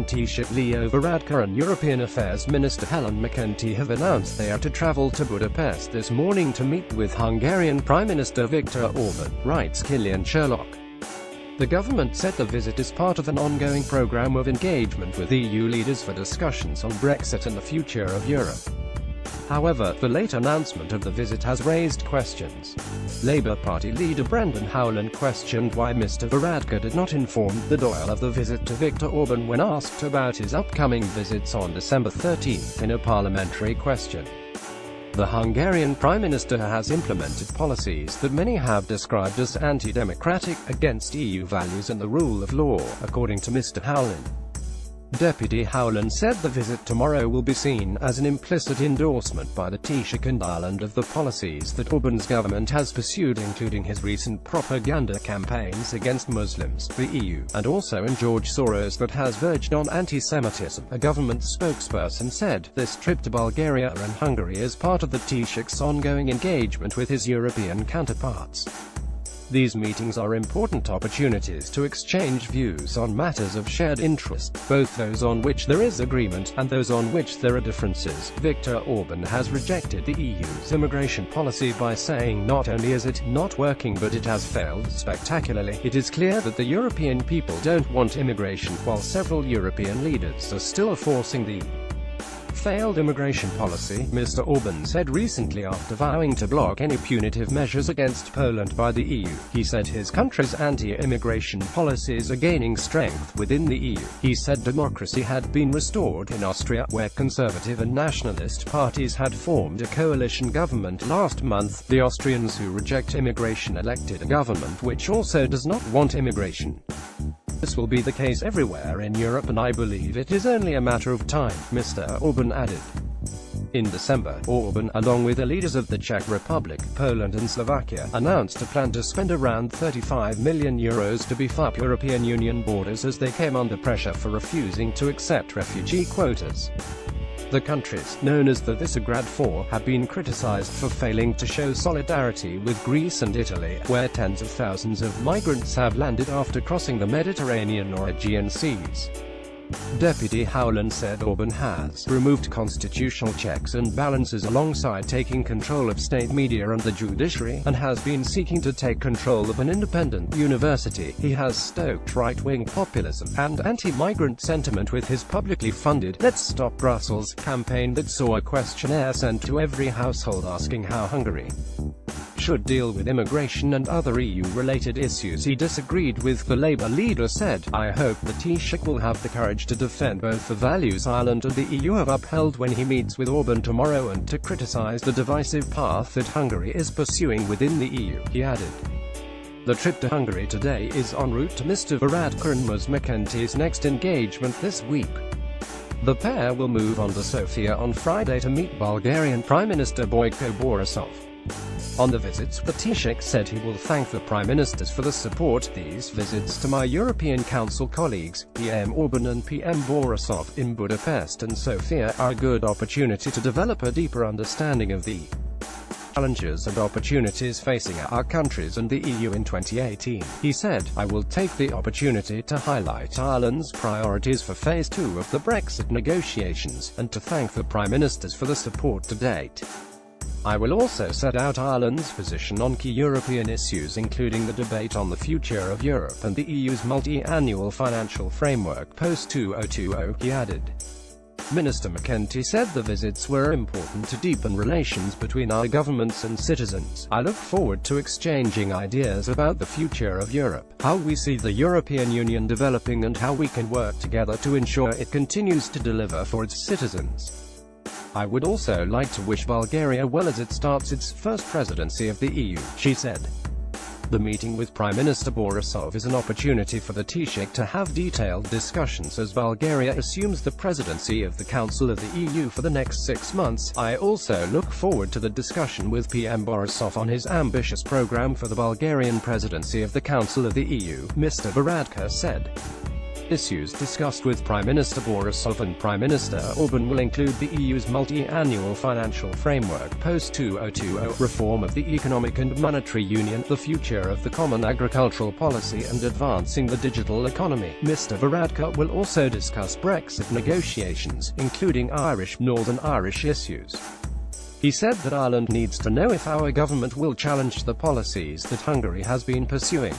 Taoiseach Leo Varadkar and European Affairs Minister Helen McEntee have announced they are to travel to Budapest this morning to meet with Hungarian Prime Minister Viktor Orban, writes Kilian Sherlock. The government said the visit is part of an ongoing program of engagement with EU leaders for discussions on Brexit and the future of Europe. However, the late announcement of the visit has raised questions. Labour Party leader Brendan Howlin questioned why Mr Varadkar did not inform the Dáil of the visit to Viktor Orban when asked about his upcoming visits on December 13 in a parliamentary question. The Hungarian Prime Minister has implemented policies that many have described as anti-democratic, against EU values and the rule of law, according to Mr Howlin. Deputy Howlin said the visit tomorrow will be seen as an implicit endorsement by the Taoiseach and Ireland of the policies that Orban's government has pursued, including his recent propaganda campaigns against Muslims, the EU, and also in George Soros that has verged on anti-Semitism, a government spokesperson said. This trip to Bulgaria and Hungary is part of the Taoiseach's ongoing engagement with his European counterparts. These meetings are important opportunities to exchange views on matters of shared interest, both those on which there is agreement, and those on which there are differences. Viktor Orban has rejected the EU's immigration policy by saying not only is it not working but it has failed spectacularly. It is clear that the European people don't want immigration, while several European leaders are still forcing the failed immigration policy, Mr Orban said recently after vowing to block any punitive measures against Poland by the EU. He said his country's anti-immigration policies are gaining strength within the EU. He said democracy had been restored in Austria, where conservative and nationalist parties had formed a coalition government last month. The Austrians who reject immigration elected a government which also does not want immigration. This will be the case everywhere in Europe, and I believe it is only a matter of time, Mr Orban added. In December, Orban, along with the leaders of the Czech Republic, Poland and Slovakia, announced a plan to spend around €35 million to beef up European Union borders as they came under pressure for refusing to accept refugee quotas. The countries, known as the Visegrad Four, have been criticized for failing to show solidarity with Greece and Italy, where tens of thousands of migrants have landed after crossing the Mediterranean or Aegean seas. Deputy Howlin said Orban has removed constitutional checks and balances alongside taking control of state media and the judiciary, and has been seeking to take control of an independent university. He has stoked right-wing populism and anti-migrant sentiment with his publicly funded "Let's Stop Brussels" campaign that saw a questionnaire sent to every household asking how Hungary should deal with immigration and other EU-related issues. He disagreed with the Labour leader said, "I hope the Taoiseach will have the courage to defend both the values Ireland and the EU have upheld when he meets with Orban tomorrow, and to criticise the divisive path that Hungary is pursuing within the EU," he added. The trip to Hungary today is en route to Mr Varadkar and Ms McEntee's next engagement this week. The pair will move on to Sofia on Friday to meet Bulgarian Prime Minister Boyko Borisov. On the visits, the Taoiseach said he will thank the Prime Ministers for the support. "These visits to my European Council colleagues, PM Orban and PM Borisov, in Budapest and Sofia, are a good opportunity to develop a deeper understanding of the challenges and opportunities facing our countries and the EU in 2018, he said. "I will take the opportunity to highlight Ireland's priorities for Phase 2 of the Brexit negotiations, and to thank the Prime Ministers for the support to date. I will also set out Ireland's position on key European issues, including the debate on the future of Europe and the EU's multi-annual financial framework post-2020, he added. Minister McEntee said the visits were important to deepen relations between our governments and citizens. "I look forward to exchanging ideas about the future of Europe, how we see the European Union developing, and how we can work together to ensure it continues to deliver for its citizens. I would also like to wish Bulgaria well as it starts its first presidency of the EU," she said. The meeting with Prime Minister Borisov is an opportunity for the Taoiseach to have detailed discussions as Bulgaria assumes the presidency of the Council of the EU for the next 6 months. "I also look forward to the discussion with PM Borisov on his ambitious program for the Bulgarian presidency of the Council of the EU," Mr Varadkar said. Issues discussed with Prime Minister Borisov and Prime Minister Orban will include the EU's multi-annual financial framework post-2020, reform of the economic and monetary union, the future of the common agricultural policy and advancing the digital economy. Mr. Varadkar will also discuss Brexit negotiations, including Northern Irish issues. He said that Ireland needs to know if our government will challenge the policies that Hungary has been pursuing.